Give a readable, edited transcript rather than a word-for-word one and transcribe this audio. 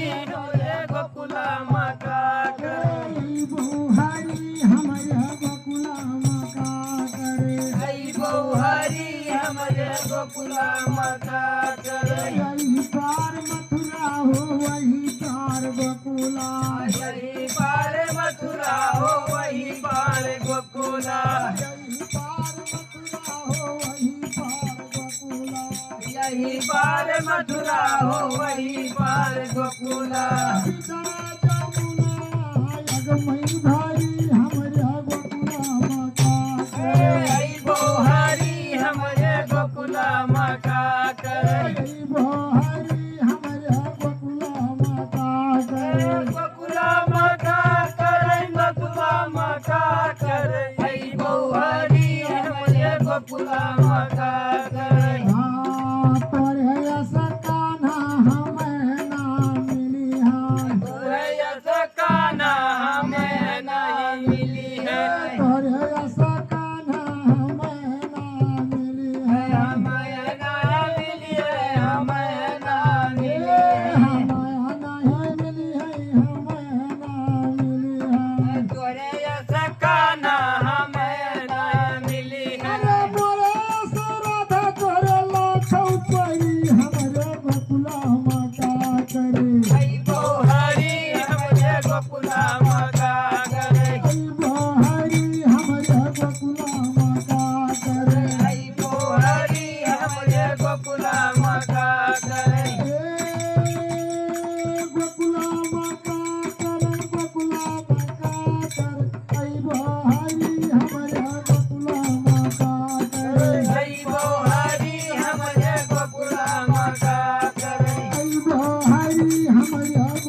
हमरे गोकुला मका करे बहुहारी हमरे गोकुला मका करे आई बहुहारी हमरे गोकुला मका करे यही पार मथुरा हो वही पार गोकुला यही पार मथुरा हो वही पार गोकुला यही पार मथुरा हो वही पार गोकुला यही पार मथुरा हो वही पार गोकुला सीता जमुना यगमई भारी हमरे गोकुला मका करे आई बहुहारी हमरे गोकुला मका करे यही बहुहारी हमरे गोकुला मका करे गोकुला मका करे गोकुला मका करे आई बहुहारी हमरे गोकुला मका करे तोरे ऐसा कान्हा हमें ना मिली है तोरे ऐसा कान्हा हमें नहीं मिली है तोरे ऐसा कान्हा हमें ना मिली है हमें ना मिली है हमें ना मिली है हमें नहीं मिली है हमें ना मिली है तोरे ऐसा कान्हा हमें ना मिली है अरे मोरे से राधा तोरे लाखों परी हमरे गोकुला मका करे